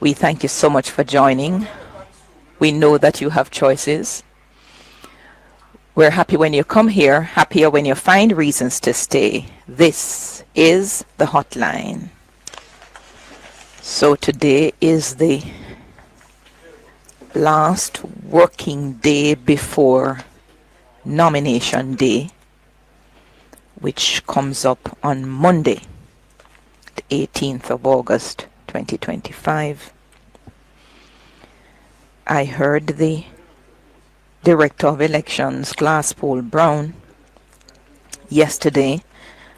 We thank you so much for joining. We know that you have choices. We're happy when you come here, happier when you find reasons to stay. This is the hotline. So today is the last working day before nomination day, which comes up on Monday, the 18th of August, 2025. I heard the Director of Elections, Glasspool Brown, yesterday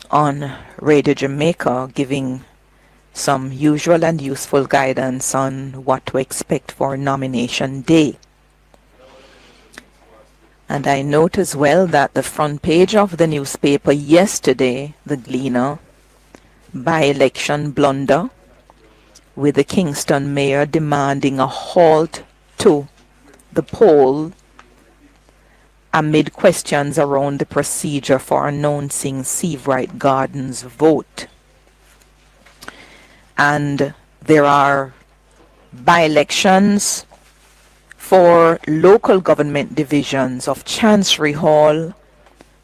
on Radio Jamaica giving some usual and useful guidance on what to expect for nomination day. And I note as well that the front page of the newspaper yesterday, the Gleaner, by-election blunder, with the Kingston mayor demanding a halt to the poll amid questions around the procedure for announcing Seavright Gardens vote. And there are by-elections for local government divisions of Chancery Hall,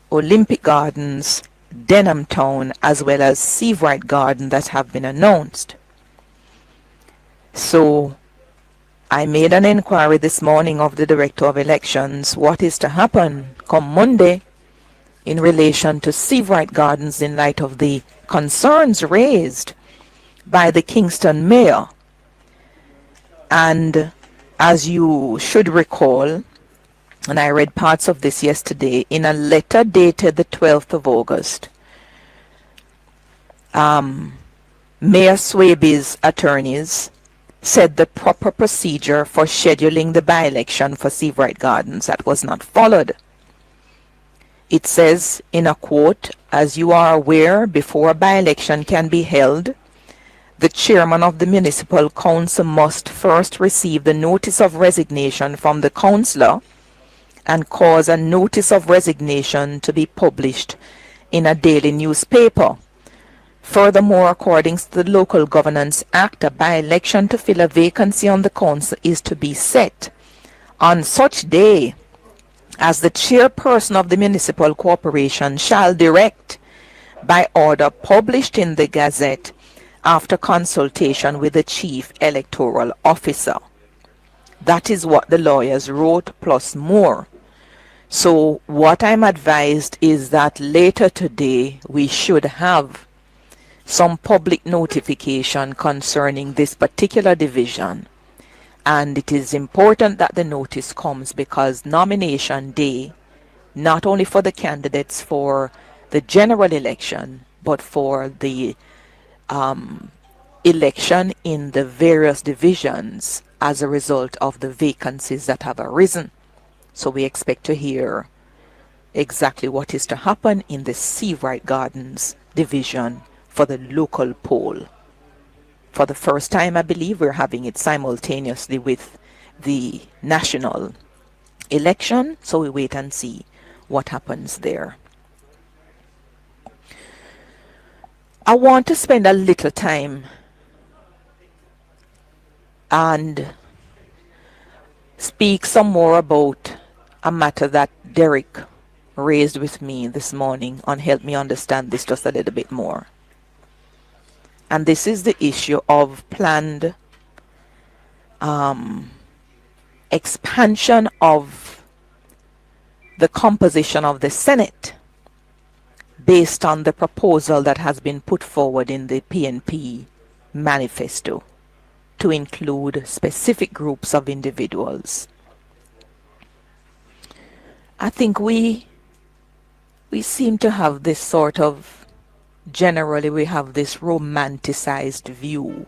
Olympic Gardens, Denham Town, as well as Seavright Garden that have been announced. So I made an inquiry this morning of the Director of Elections what is to happen come Monday in relation to Seavright Gardens in light of the concerns raised by the Kingston mayor. And as you should recall, and I read parts of this yesterday, in a letter dated the 12th of August, Mayor Swaby's attorneys said the proper procedure for scheduling the by-election for Seavright Gardens that was not followed. It says in a quote, "As you are aware, before a by-election can be held, the chairman of the municipal council must first receive the notice of resignation from the councillor and cause a notice of resignation to be published in a daily newspaper. Furthermore, according to the Local Governance Act, a by-election to fill a vacancy on the council is to be set on such day as the chairperson of the municipal corporation shall direct by order published in the Gazette after consultation with the chief electoral officer." That is what the lawyers wrote, plus more. So what I'm advised is that later today we should have some public notification concerning this particular division. And it is important that the notice comes because nomination day, not only for the candidates for the general election, but for the election in the various divisions as a result of the vacancies that have arisen. So we expect to hear exactly what is to happen in the Seavright Gardens division for the local poll. For the first time, I believe we're having it simultaneously with the national election, so we wait and see what happens there. I want to spend a little time and speak some more about a matter that Derek raised with me this morning and help me understand this just a little bit more. And this is the issue of planned expansion of the composition of the Senate based on the proposal that has been put forward in the PNP manifesto to include specific groups of individuals. I think we seem to have this sort of, generally we have this romanticized view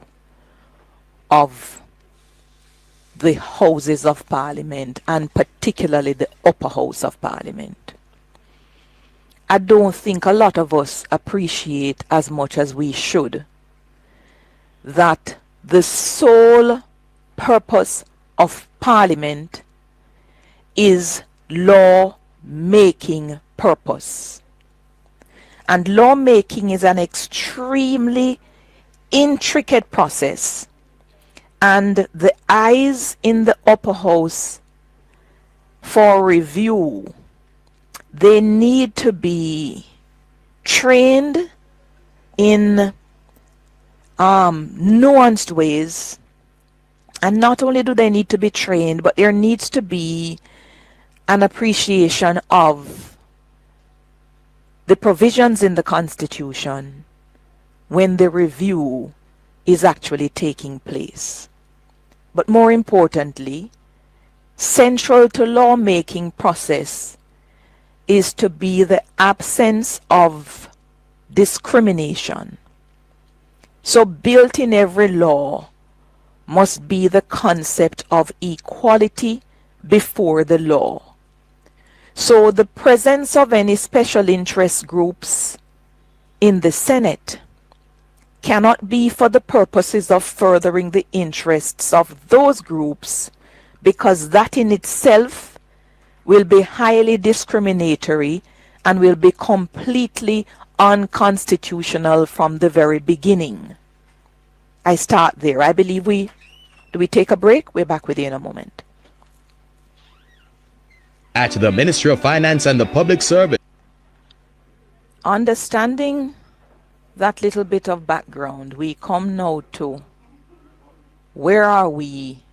of the houses of parliament and particularly the upper house of parliament. I don't think a lot of us appreciate as much as we should that the sole purpose of parliament is law-making purpose. And lawmaking is an extremely intricate process And the eyes in the upper house for review, they need to be trained in nuanced ways. And not only do they need to be trained, but there needs to be an appreciation of the provisions in the Constitution when the review is actually taking place. But more importantly, central to lawmaking process is to be the absence of discrimination. So built in every law must be the concept of equality before the law. So the presence of any special interest groups in the Senate cannot be for the purposes of furthering the interests of those groups, because that in itself will be highly discriminatory and will be completely unconstitutional from the very beginning. I start there. I believe do we take a break? We're back with you in a moment. At the Ministry of Finance and the Public Service. Understanding that little bit of background, we come now to where are we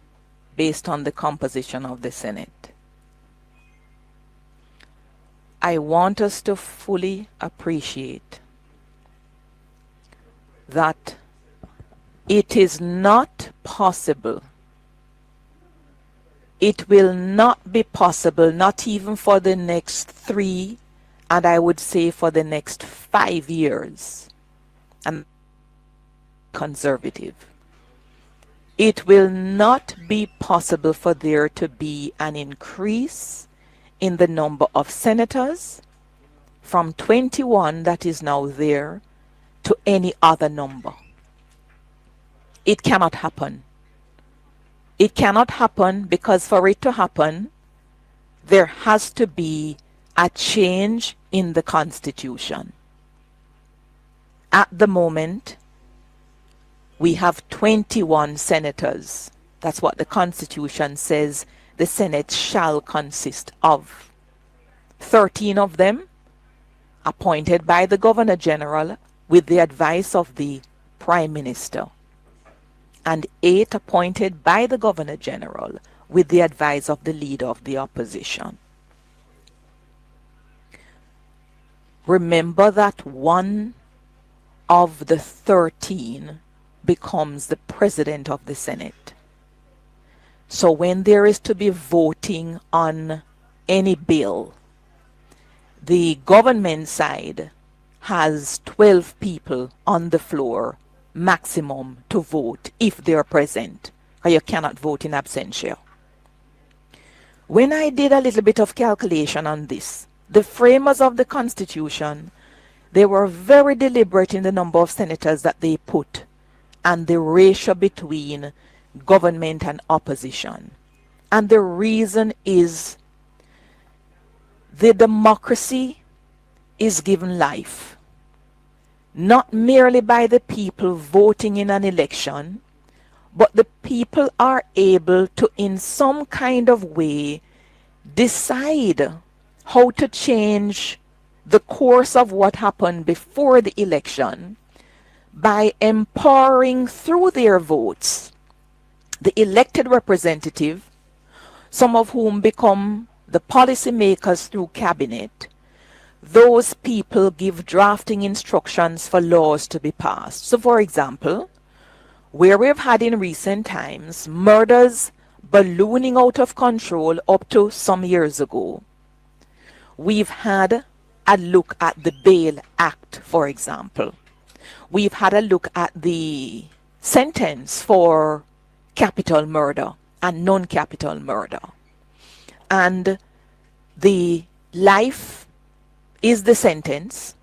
based on the composition of the Senate. I want us to fully appreciate that it is not possible, it will not be possible, not even for the next 3, and I would say for the next 5 years, and conservative. It will not be possible for there to be an increase in the number of senators from 21 that is now there to any other number. It cannot happen. It cannot happen because for it to happen, there has to be a change in the Constitution. At the moment, we have 21 senators. That's what the Constitution says the Senate shall consist of. 13 of them appointed by the Governor General with the advice of the Prime Minister, and 8 appointed by the Governor General with the advice of the Leader of the Opposition. Remember that one of the 13 becomes the President of the Senate. So when there is to be voting on any bill, the government side has 12 people on the floor maximum to vote if they are present, or you cannot vote in absentia. When I did a little bit of calculation on this, the framers of the Constitution, they were very deliberate in the number of senators that they put and the ratio between government and opposition. And the reason is the democracy is given life, not merely by the people voting in an election, but the people are able to, in some kind of way, decide how to change the course of what happened before the election by empowering through their votes the elected representative, some of whom become the policymakers through cabinet. Those people give drafting instructions for laws to be passed. So for example, where we've had in recent times murders ballooning out of control up to some years ago, we've had a look at the Bail Act, for example. We've had a look at the sentence for capital murder and non-capital murder. And the life is the sentence,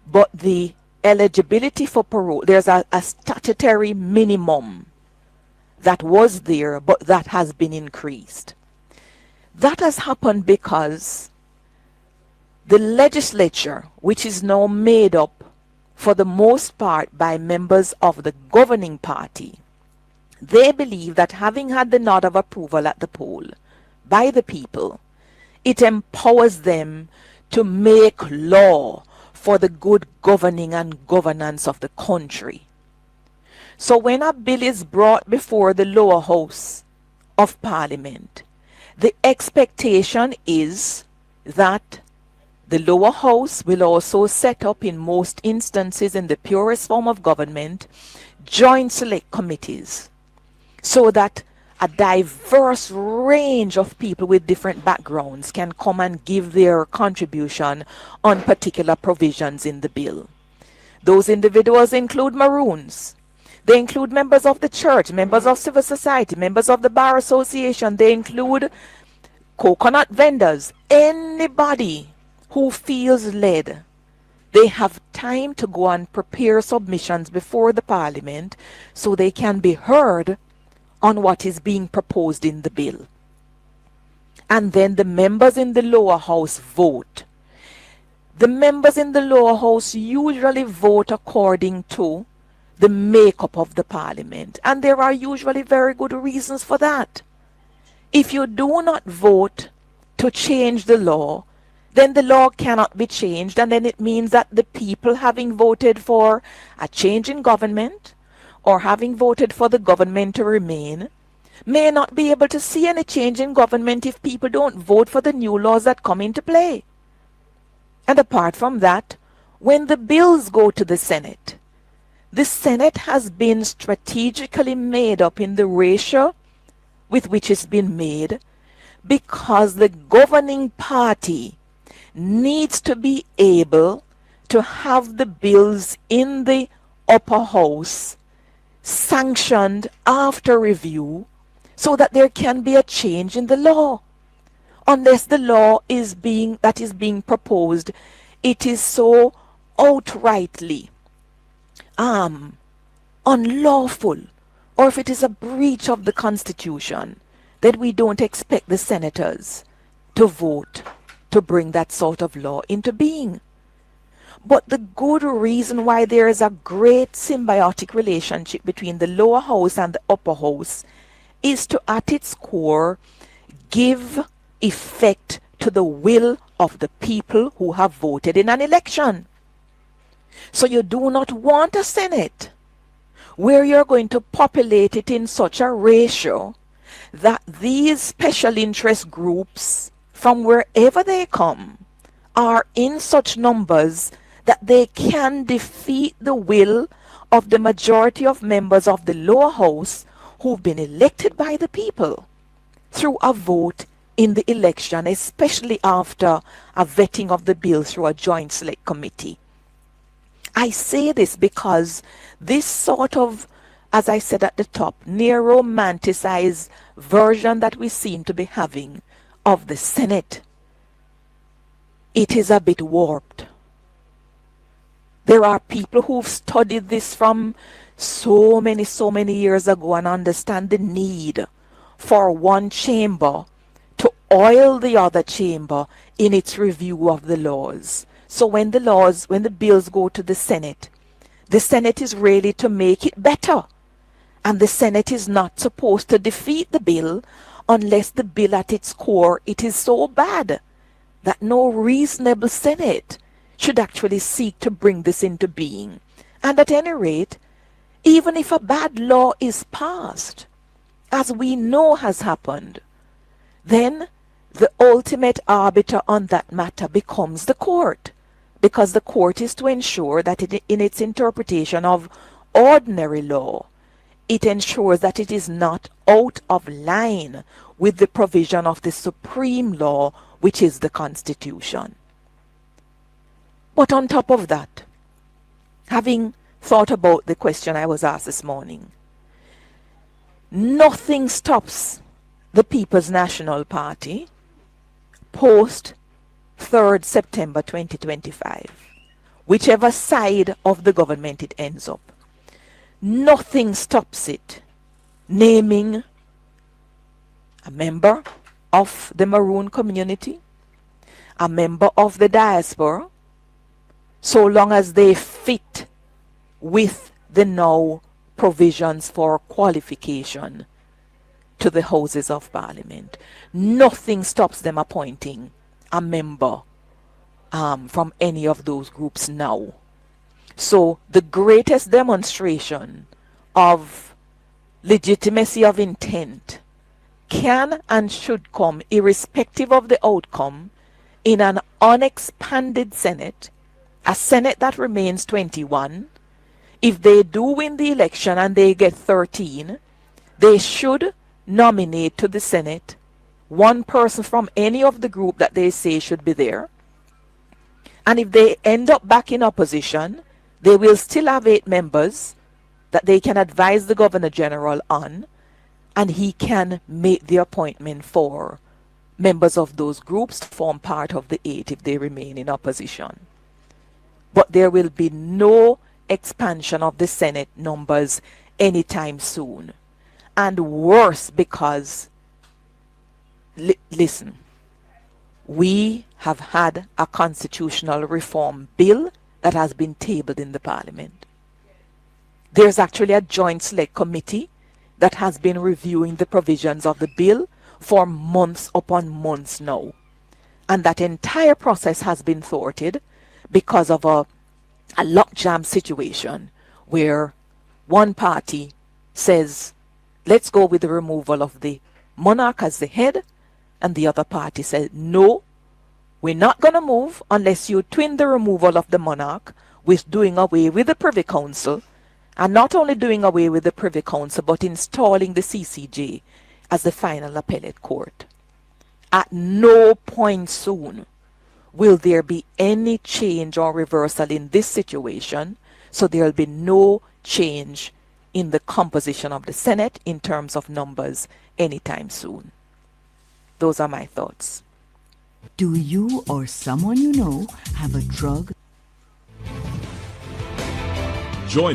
but the eligibility for parole, there's a statutory minimum that was there, but that has been increased. That has happened because the legislature, which is now made up for the most part by members of the governing party, They believe that having had the nod of approval at the poll by the people, it empowers them to make law for the good governing and governance of the country. So when a bill is brought before the lower house of Parliament, the expectation is that the lower house will also set up, in most instances in the purest form of government, joint select committees, so that a diverse range of people with different backgrounds can come and give their contribution on particular provisions in the bill. Those individuals include Maroons. They include members of the church, members of civil society, members of the Bar Association. They include coconut vendors, anybody who feels led. They have time to go and prepare submissions before the Parliament so they can be heard on what is being proposed in the bill. And then the members in the lower house vote. The members in the lower house usually vote according to the makeup of the Parliament, and there are usually very good reasons for that. If you do not vote to change the law, then the law cannot be changed, and then it means that the people, having voted for a change in government or having voted for the government to remain, may not be able to see any change in government if people don't vote for the new laws that come into play. And apart from that, when the bills go to the Senate has been strategically made up in the ratio with which it's been made, because the governing party needs to be able to have the bills in the upper house sanctioned after review so that there can be a change in the law. Unless the law that is being proposed, it is so outrightly unlawful, or if it is a breach of the Constitution, that we don't expect the senators to vote to bring that sort of law into being. But the good reason why there is a great symbiotic relationship between the lower house and the upper house is to, at its core, give effect to the will of the people who have voted in an election. So you do not want a Senate where you're going to populate it in such a ratio that these special interest groups, from wherever they come, are in such numbers that they can defeat the will of the majority of members of the lower house who've been elected by the people through a vote in the election, especially after a vetting of the bill through a joint select committee. I say this because this sort of, as I said at the top, near-romanticized version that we seem to be having of the Senate, it is a bit warped. There are people who've studied this from so many years ago and understand the need for one chamber to oil the other chamber in its review of the laws. So when the bills go to the Senate is really to make it better. And the Senate is not supposed to defeat the bill unless the bill at its core, it is so bad that no reasonable Senate should actually seek to bring this into being. And at any rate, even if a bad law is passed, as we know has happened, then the ultimate arbiter on that matter becomes the court, because the court is to ensure that in its interpretation of ordinary law, it ensures that it is not out of line with the provision of the supreme law, which is the Constitution. But on top of that, having thought about the question I was asked this morning, nothing stops the People's National Party post 3rd September 2025, whichever side of the government it ends up. Nothing stops it naming a member of the Maroon community, a member of the Diaspora, so long as they fit with the now provisions for qualification to the Houses of Parliament. Nothing stops them appointing a member from any of those groups now. So the greatest demonstration of legitimacy of intent can and should come, irrespective of the outcome, in an unexpanded Senate, a Senate that remains 21. If they do win the election and they get 13, they should nominate to the Senate one person from any of the group that they say should be there. And if they end up back in opposition, they will still have 8 members that they can advise the Governor General on, and he can make the appointment for members of those groups to form part of the 8 if they remain in opposition. But there will be no expansion of the Senate numbers anytime soon. And worse, because, listen, we have had a constitutional reform bill that has been tabled in the Parliament. There's actually a joint select committee that has been reviewing the provisions of the bill for months upon months now. And that entire process has been thwarted because of a lockjam situation where one party says, let's go with the removal of the monarch as the head, and the other party says, no, we're not going to move unless you twin the removal of the monarch with doing away with the Privy Council, and not only doing away with the Privy Council, but installing the CCJ as the final appellate court. At no point soon will there be any change or reversal in this situation, so there will be no change in the composition of the Senate in terms of numbers anytime soon. Those are my thoughts. Do you or someone you know have a drug